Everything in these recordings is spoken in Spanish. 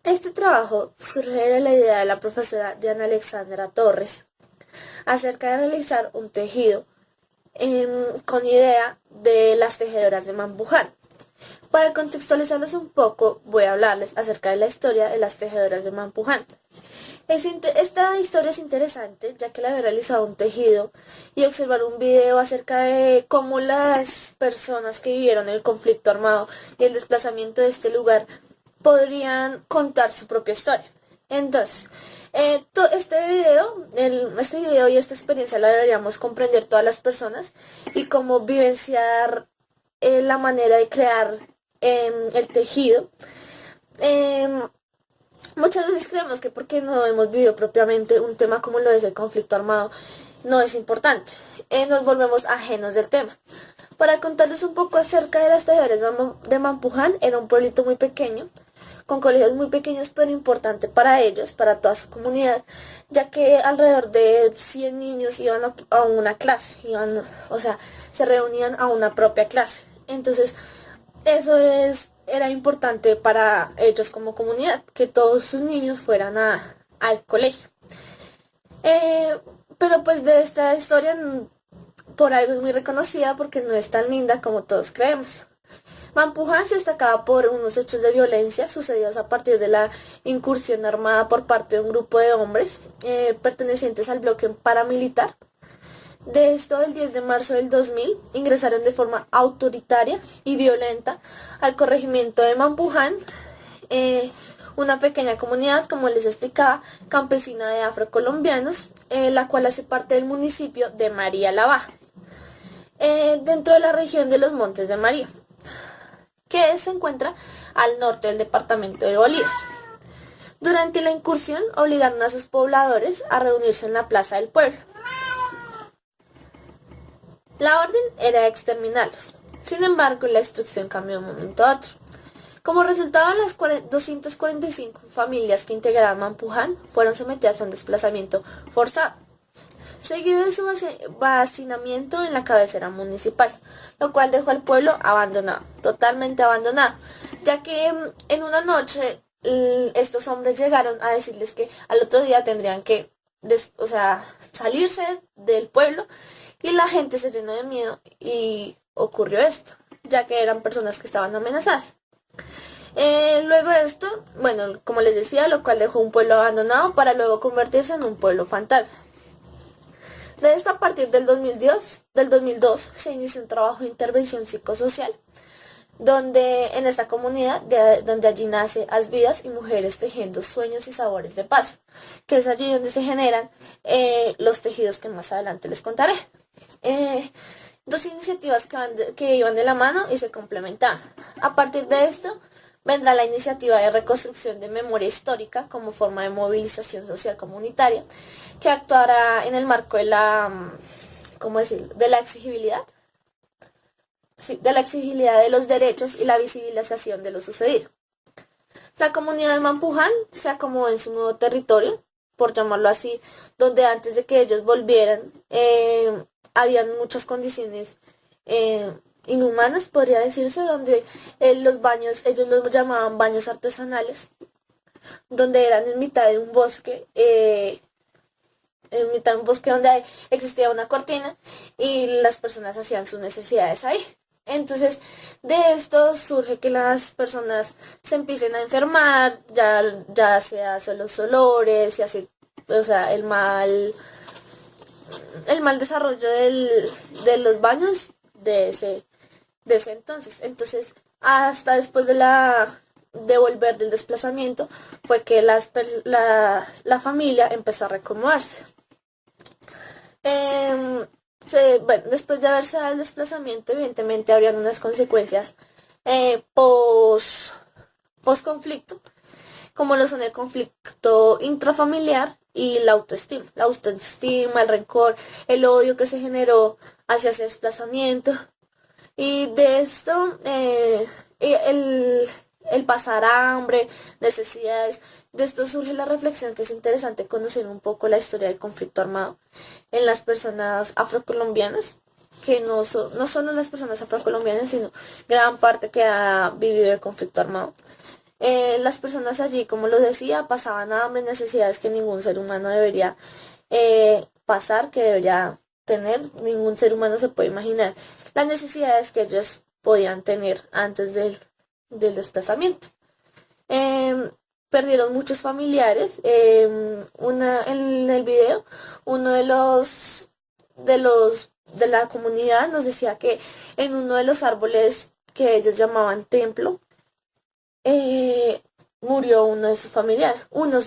Este trabajo surge de la idea de la profesora Diana Alexandra Torres acerca de realizar un tejido con idea de las tejedoras de Mampuján. Para contextualizarles un poco, voy a hablarles acerca de la historia de las tejedoras de Mampuján. Esta historia es interesante, ya que la había realizado un tejido y observar un video acerca de cómo las personas que vivieron el conflicto armado y el desplazamiento de este lugar podrían contar su propia historia. Entonces, este video y esta experiencia la deberíamos comprender todas las personas y cómo vivenciar la manera de crear el tejido. Em, Muchas veces creemos que porque no hemos vivido propiamente un tema como lo es el conflicto armado, no es importante. Nos volvemos ajenos del tema. Para contarles un poco acerca de las tejedoras de Mampuján, era un pueblito muy pequeño, con colegios muy pequeños pero importante para ellos, para toda su comunidad, ya que alrededor de 100 niños iban a una clase, o sea, se reunían a una propia clase. Entonces, era importante para ellos como comunidad, que todos sus niños fueran al colegio. Eh, pero pues de esta historia por algo es muy reconocida porque no es tan linda como todos creemos. Mampuján se destacaba por unos hechos de violencia sucedidos a partir de la incursión armada por parte de un grupo de hombres pertenecientes al bloque paramilitar. De esto, el 10 de marzo del 2000, ingresaron de forma autoritaria y violenta al corregimiento de Mampuján, una pequeña comunidad, como les explicaba, campesina de afrocolombianos, la cual hace parte del municipio de María la Baja, dentro de la región de los Montes de María, que se encuentra al norte del departamento de Bolívar. Durante la incursión, obligaron a sus pobladores a reunirse en la plaza del pueblo. La orden era exterminarlos. Sin embargo, la instrucción cambió de un momento a otro. Como resultado, las 245 familias que integraban Mampuján fueron sometidas a un desplazamiento forzado, seguido de su hacinamiento en la cabecera municipal, lo cual dejó al pueblo abandonado, totalmente abandonado, ya que en una noche estos hombres llegaron a decirles que al otro día tendrían que salirse del pueblo, y la gente se llenó de miedo y ocurrió esto, ya que eran personas que estaban amenazadas. Luego de esto, bueno, como les decía, lo cual dejó un pueblo abandonado para luego convertirse en un pueblo fantasma. De esto, a partir del 2002 se inició un trabajo de intervención psicosocial, donde en esta comunidad, donde allí nace Asvidas y Mujeres Tejiendo Sueños y Sabores de Paz, que es allí donde se generan los tejidos que más adelante les contaré. Dos iniciativas que iban de la mano y se complementaban. A partir de esto vendrá la iniciativa de reconstrucción de memoria histórica como forma de movilización social comunitaria, que actuará en el marco de de la exigibilidad, sí, de la exigibilidad de los derechos y la visibilización de lo sucedido. La comunidad de Mampuján se acomodó en su nuevo territorio, por llamarlo así, donde antes de que ellos volvieran, habían muchas condiciones inhumanas, podría decirse, donde los baños, ellos los llamaban baños artesanales, donde eran en mitad de un bosque, donde existía una cortina y las personas hacían sus necesidades ahí. Entonces, de esto surge que las personas se empiecen a enfermar, ya sea son los olores, el mal desarrollo de los baños de ese entonces. Entonces, hasta después de volver del desplazamiento, fue que la familia empezó a reacomodarse. Después de haberse dado el desplazamiento, evidentemente habrían unas consecuencias post conflicto, como lo son el conflicto intrafamiliar y la autoestima. La autoestima, el rencor, el odio que se generó hacia ese desplazamiento. Y de esto, el pasar hambre, necesidades, de esto surge la reflexión que es interesante conocer un poco la historia del conflicto armado en las personas afrocolombianas, que no solo las personas afrocolombianas, sino gran parte que ha vivido el conflicto armado. Las personas allí, como lo decía, pasaban hambre, necesidades que ningún ser humano debería pasar, que debería tener, ningún ser humano se puede imaginar las necesidades que ellos podían tener antes del desplazamiento. Em, Perdieron muchos familiares. En el video, uno de la comunidad nos decía que en uno de los árboles que ellos llamaban templo, murió unos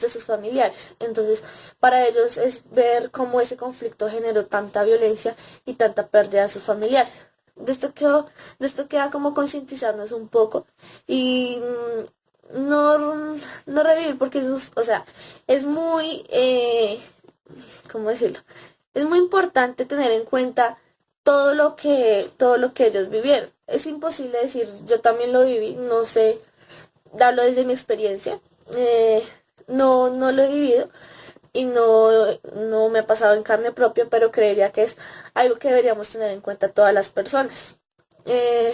de sus familiares. Entonces, para ellos es ver cómo ese conflicto generó tanta violencia y tanta pérdida de sus familiares. De esto queda como concientizarnos un poco y no revivir, porque o sea, es muy, ¿cómo decirlo? Es muy importante tener en cuenta todo lo que ellos vivieron. Es imposible decir, yo también lo viví, no sé, hablo desde mi experiencia, no lo he vivido y no me ha pasado en carne propia, pero creería que es algo que deberíamos tener en cuenta todas las personas. Eh,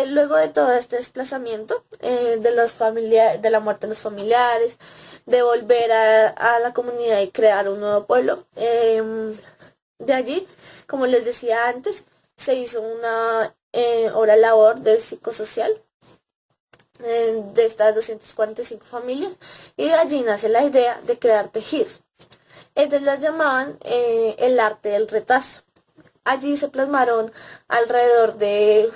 Luego de todo este desplazamiento, de la muerte de los familiares, de volver a la comunidad y crear un nuevo pueblo, de allí, como les decía antes, se hizo una obra labor del psicosocial de estas 245 familias, y de allí nace la idea de crear tejidos. Ellos las llamaban el arte del retazo. Allí se plasmaron alrededor de,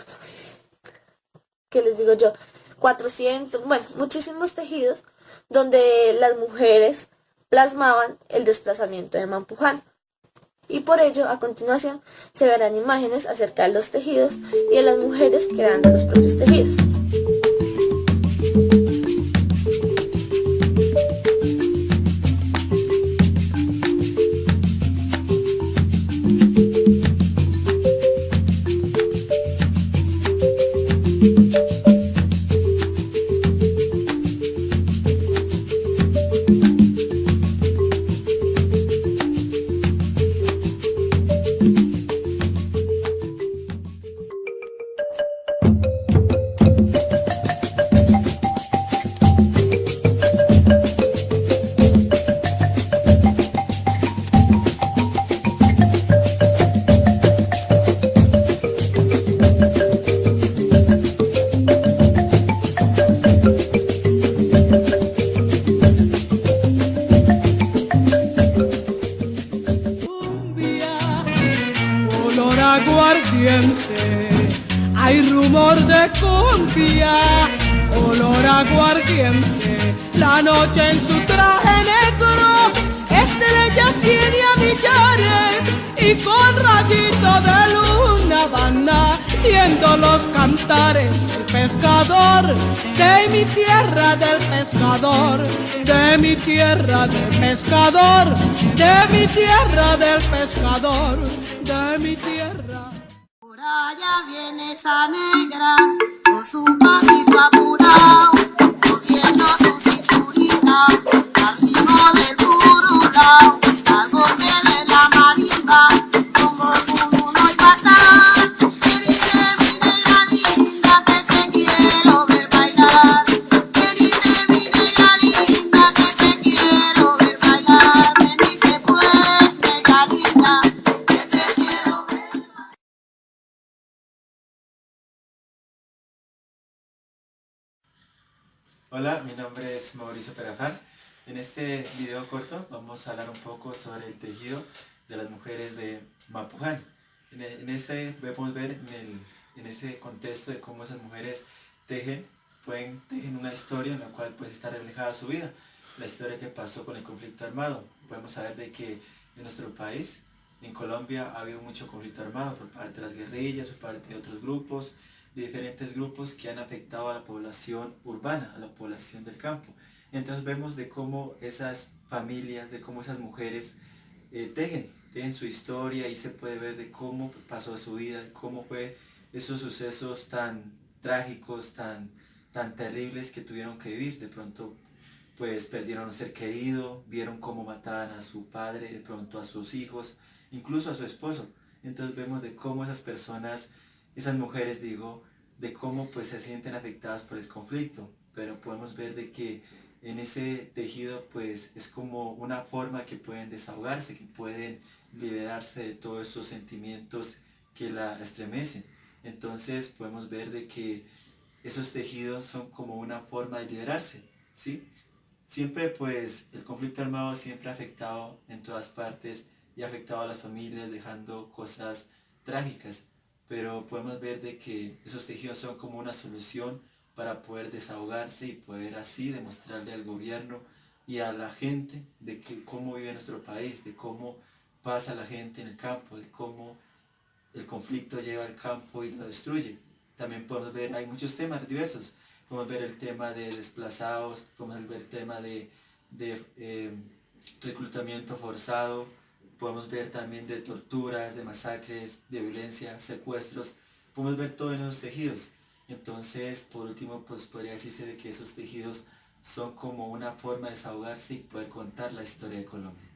¿qué les digo yo? 400, bueno, muchísimos tejidos donde las mujeres plasmaban el desplazamiento de Mampuján. Y por ello, a continuación, se verán imágenes acerca de los tejidos y de las mujeres creando los propios tejidos. Aguardiente, hay rumor de cumbia, olor a aguardiente, la noche en su traje negro, estrellas tiene a millares y con rayito de luna van haciendo los cantares del pescador, de mi tierra del pescador, de mi tierra del pescador, de mi tierra del pescador, de mi tierra. Por allá viene esa negra con su pasito apurado, moviendo su cinturita al ritmo del curulao, al golpe de la marimba, como no hay pasar. Querida mi negra linda, que te quiero ver bailar. Querida mi negra linda, que te quiero ver bailar. Venite pues, negra linda, que te quiero ver. Hola, mi nombre es Mauricio Perafán. En este video corto vamos a hablar un poco sobre el tejido de las mujeres de Mapuján. En ese podemos ver en ese contexto de cómo esas mujeres tejen una historia en la cual pues está reflejada su vida, la historia que pasó con el conflicto armado. Podemos saber de que en nuestro país, en Colombia, ha habido mucho conflicto armado por parte de las guerrillas, por parte de otros grupos, de diferentes grupos que han afectado a la población urbana, a la población del campo. Entonces vemos de cómo esas familias, de cómo esas mujeres tejen su historia, y se puede ver de cómo pasó su vida, de cómo fue esos sucesos tan trágicos, tan terribles que tuvieron que vivir. De pronto pues perdieron a un ser querido, vieron cómo mataban a su padre, de pronto a sus hijos, incluso a su esposo. Entonces vemos de cómo esas personas, esas mujeres digo, de cómo pues se sienten afectadas por el conflicto. pero podemos ver de que en ese tejido pues es como una forma que pueden desahogarse, que pueden liberarse de todos esos sentimientos que la estremecen. Entonces podemos ver de que esos tejidos son como una forma de liberarse, ¿sí? Siempre pues el conflicto armado siempre ha afectado en todas partes y ha afectado a las familias dejando cosas trágicas, pero podemos ver de que esos tejidos son como una solución para poder desahogarse y poder así demostrarle al gobierno y a la gente de que cómo vive nuestro país, de cómo pasa la gente en el campo, de cómo el conflicto lleva al campo y lo destruye. También podemos ver, hay muchos temas diversos, podemos ver el tema de desplazados, podemos ver el tema de reclutamiento forzado, podemos ver también de torturas, de masacres, de violencia, secuestros, podemos ver todo en esos tejidos. Entonces, por último, pues podría decirse de que esos tejidos son como una forma de desahogarse y poder contar la historia de Colombia.